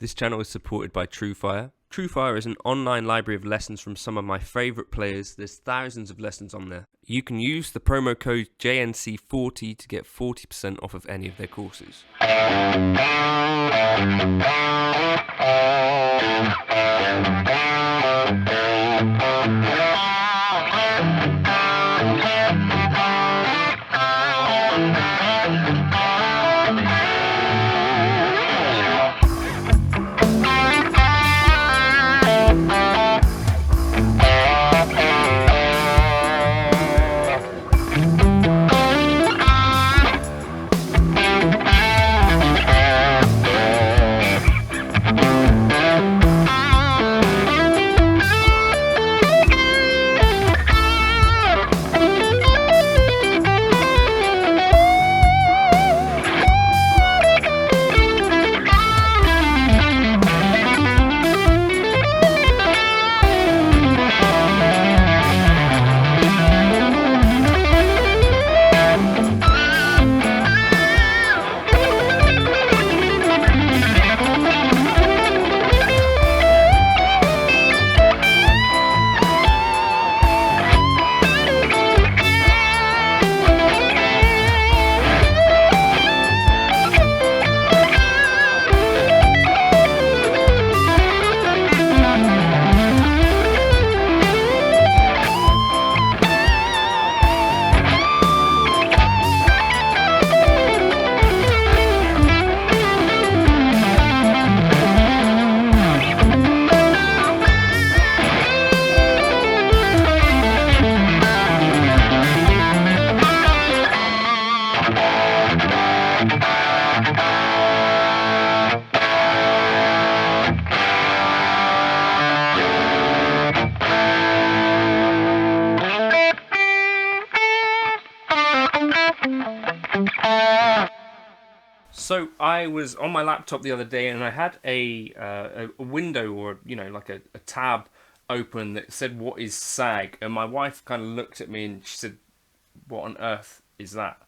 This channel is supported by TrueFire. TrueFire is an online library of lessons from some of my favourite players. There's thousands of lessons on there. You can use the promo code JNC40 to get 40% off of any of their courses. So I was on my laptop the other day and I had a window, or like a tab open that said, "What is SAG?" And my wife kind of looked at me and she said, "What on earth is that?"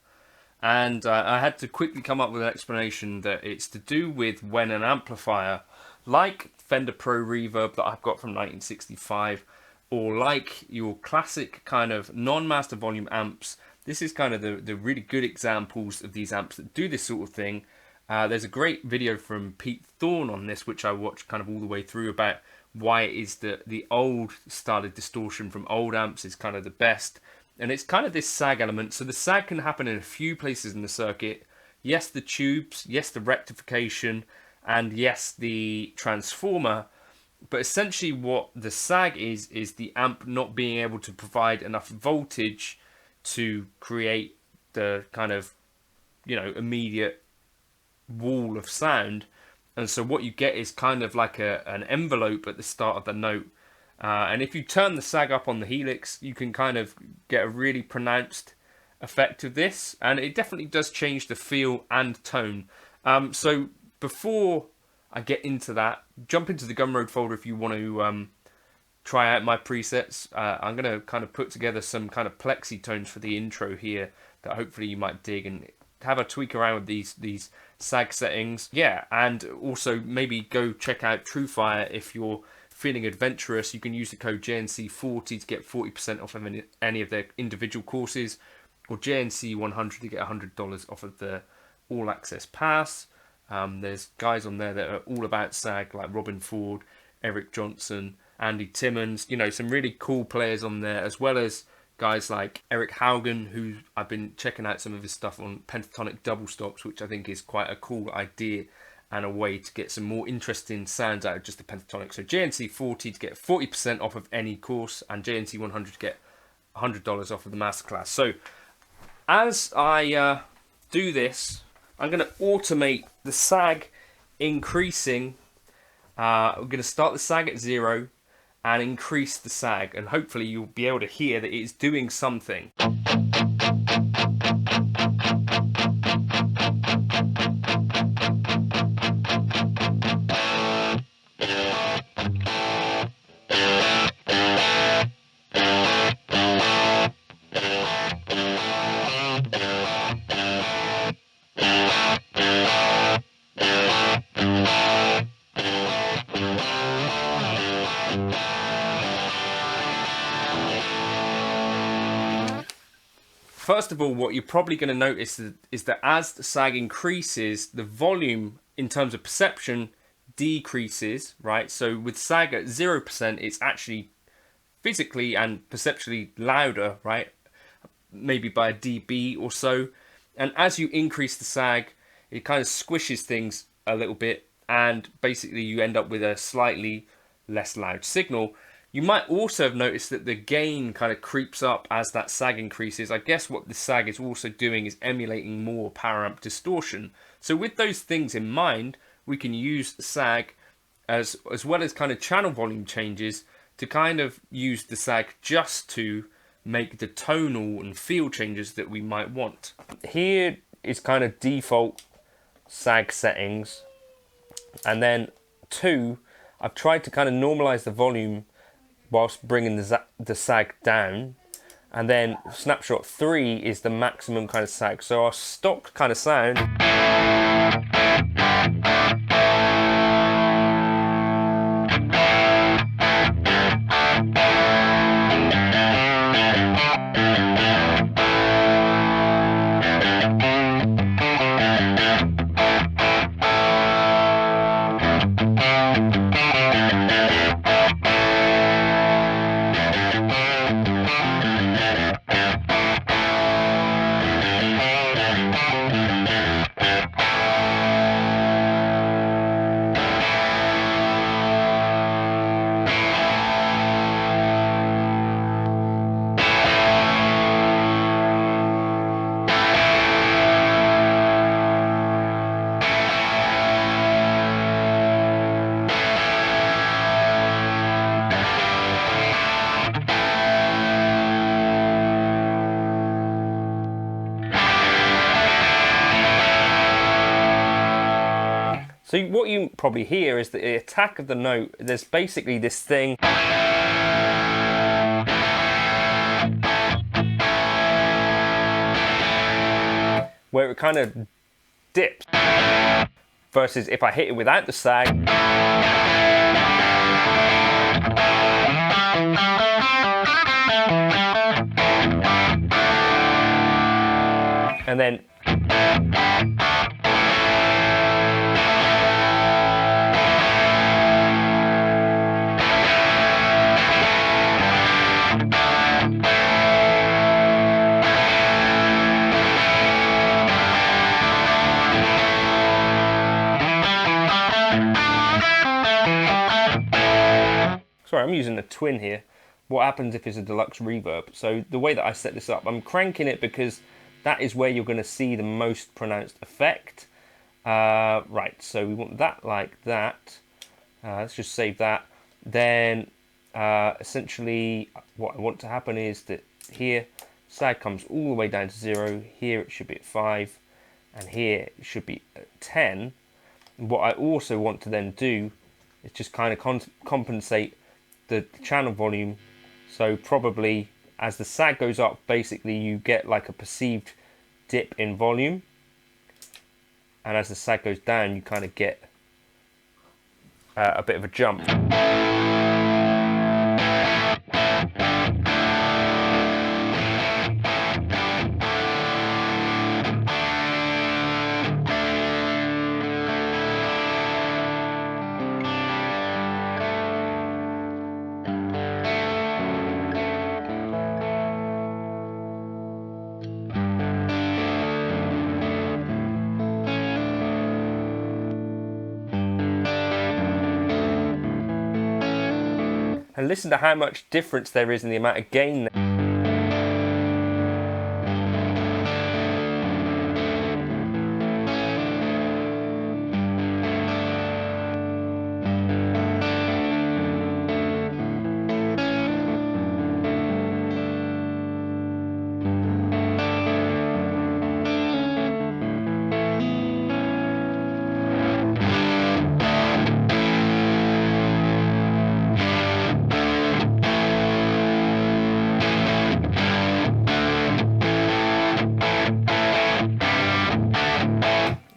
And I had to quickly come up with an explanation that it's to do with when an amplifier, like Fender Pro Reverb that I've got from 1965, or like your classic kind of non-master volume amps. This is kind of the really good examples of these amps that do this sort of thing. There's a great video from Pete Thorne on this, which I watched kind of all the way through, about why it is that the old style of distortion from old amps is kind of the best. And it's kind of this sag element. So the sag can happen in a few places in the circuit. Yes, the tubes, yes, the rectification, and yes, the transformer. But essentially what the sag is the amp not being able to provide enough voltage to create the kind of, immediate wall of sound. And so what you get is kind of like an envelope at the start of the note. And if you turn the sag up on the Helix, you can kind of get a really pronounced effect of this. And it definitely does change the feel and tone. So before I get into that, jump into the Gumroad folder if you want to try out my presets. I'm going to kind of put together some kind of plexi tones for the intro here that hopefully you might dig, and have a tweak around with these sag settings. Yeah, and also maybe go check out TrueFire if you're feeling adventurous. You can use the code JNC40 to get 40% off of any of their individual courses, or JNC100 to get $100 off of the All Access Pass. There's guys on there that are all about sag, like Robin Ford, Eric Johnson, Andy Timmons, some really cool players on there, as well as guys like Eric Haugen, who I've been checking out some of his stuff on pentatonic double stops, which I think is quite a cool idea and a way to get some more interesting sounds out of just the pentatonic. So JNC40 to get 40% off of any course, and JNC100 to get $100 off of the masterclass. So as I do this, I'm going to automate the sag increasing. We're going to start the sag at 0 and increase the sag, and hopefully you'll be able to hear that it's doing something. first of all, what you're probably going to notice is that as the sag increases, the volume in terms of perception decreases, right? So with sag at 0%, it's actually physically and perceptually louder, right? Maybe by a dB or so. And as you increase the sag, it kind of squishes things a little bit, and basically you end up with a slightly less loud signal. You might also have noticed that the gain kind of creeps up as that sag increases. I guess what the sag is also doing is emulating more power amp distortion. So with those things in mind, we can use sag as well as kind of channel volume changes to kind of use the sag just to make the tonal and feel changes that we might want. Here is kind of default sag settings, and then 2, I've tried to kind of normalize the volume whilst bringing the sag down, and then snapshot 3 is the maximum kind of sag. So our stock kind of sound So what you probably hear is the attack of the note. There's basically this thing where it kind of dips, versus if I hit it without the sag, and then sorry, I'm using a twin here. What happens if it's a deluxe reverb? So the way that I set this up, I'm cranking it because that is where you're going to see the most pronounced effect. Right, so we want that like that. Let's just save that. Then essentially what I want to happen is that here sag comes all the way down to 0. Here it should be at 5, and here it should be at 10. And what I also want to then do is just kind of compensate the channel volume. So probably as the sag goes up, basically you get like a perceived dip in volume, and as the sag goes down, you kind of get a bit of a jump. And listen to how much difference there is in the amount of gain.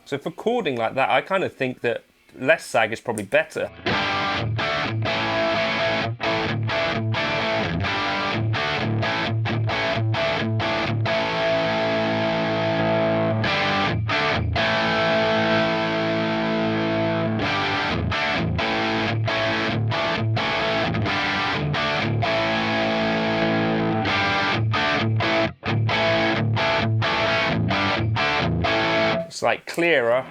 So for chording like that, I kind of think that less sag is probably better. It's like clearer.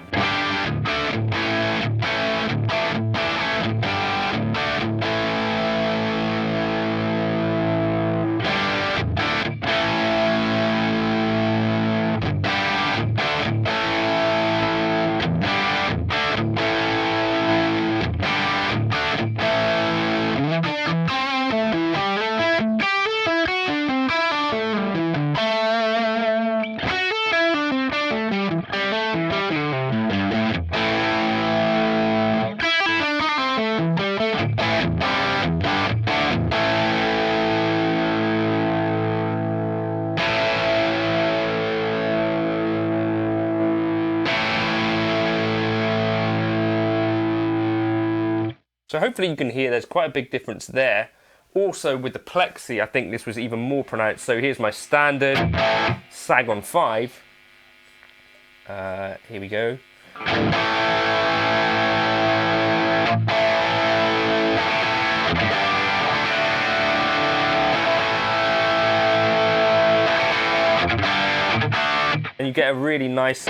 So hopefully you can hear there's quite a big difference there. Also with the plexi, I think this was even more pronounced. So here's my standard SAG on 5. Here we go. And you get a really nice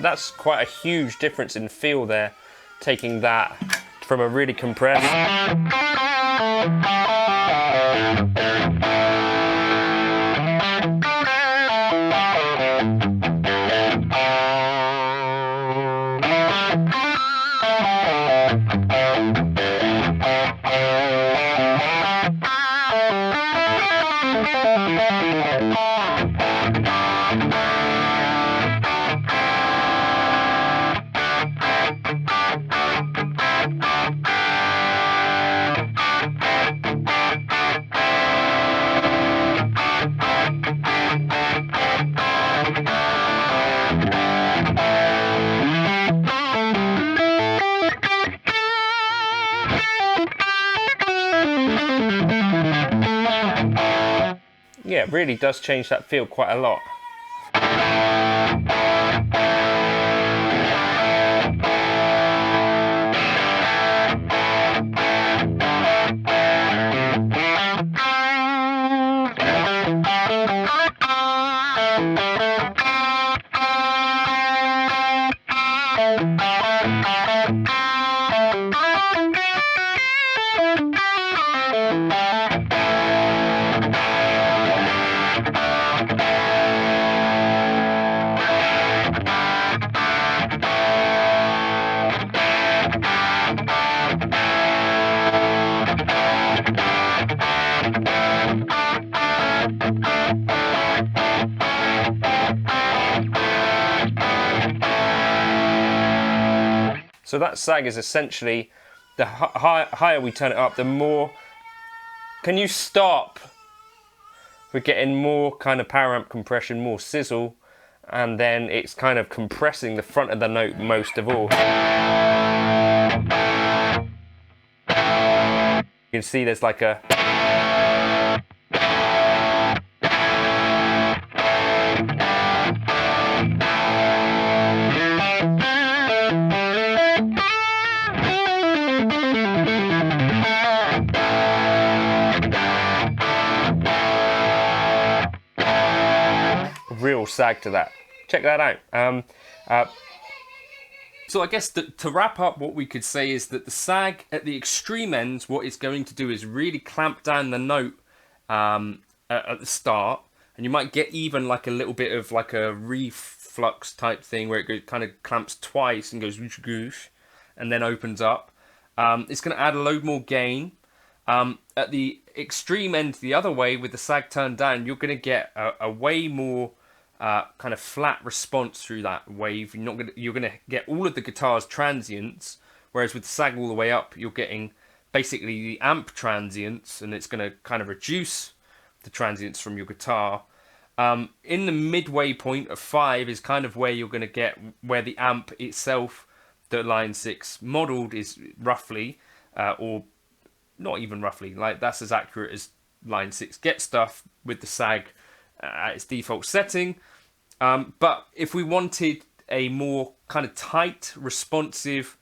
that's quite a huge difference in feel there, taking that from a really compressed yeah, it really does change that feel quite a lot. So that sag is essentially, the higher we turn it up, the more, can you stop? We're getting more kind of power amp compression, more sizzle, and then it's kind of compressing the front of the note most of all. You can see there's like a real sag to that. Check that out. So I guess to wrap up, what we could say is that the sag at the extreme ends, what it's going to do is really clamp down the note at the start, and you might get even like a little bit of like a reflux type thing where it kind of clamps twice and goes whoosh goosh and then opens up. It's going to add a load more gain. At the extreme end the other way, with the sag turned down, you're going to get a way more kind of flat response through that wave. You're gonna get all of the guitar's transients, whereas with the sag all the way up, you're getting basically the amp transients, and it's gonna kind of reduce the transients from your guitar. In the midway point of 5 is kind of where you're gonna get where the amp itself, the Line 6 modelled, is roughly, or not even roughly, like that's as accurate as Line 6 gets stuff with the sag at its default setting. But if we wanted a more kind of tight, responsive,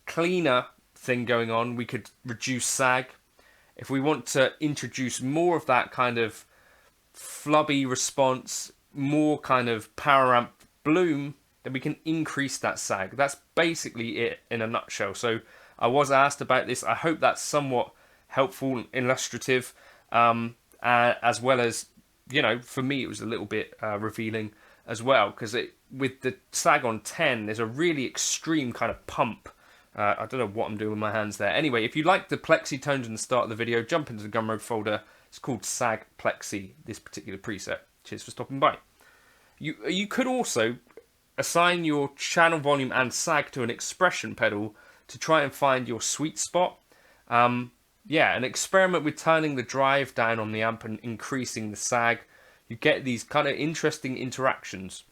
cleaner thing going on, we could reduce sag. If we want to introduce more of that kind of flubby response, more kind of power amp bloom, then we can increase that sag. That's basically it in a nutshell. So I was asked about this. I hope that's somewhat helpful and illustrative, as well as, you know, for me it was a little bit revealing as well, because with the sag on 10, there's a really extreme kind of pump. I don't know what I'm doing with my hands there. Anyway, if you like the plexi tones in the start of the video, jump into the Gumroad folder. It's called Sag Plexi, this particular preset. Cheers for stopping by. You could also assign your channel volume and sag to an expression pedal to try and find your sweet spot. Yeah, and experiment with turning the drive down on the amp and increasing the sag. You get these kind of interesting interactions.